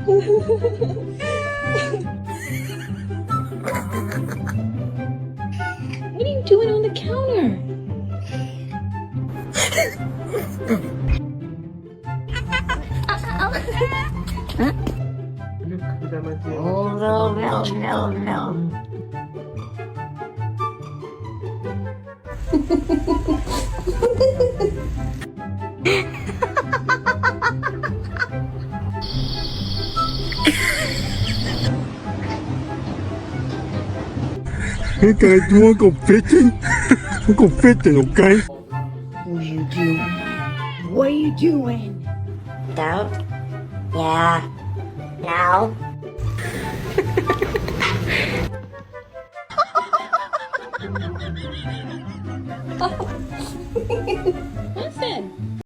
What are you doing on the counter? Oh, no, no, no, no. Okay, do you want to go fishing? We'll go fishing, okay? What are you doing? What are you doing? Don't? Yeah. No?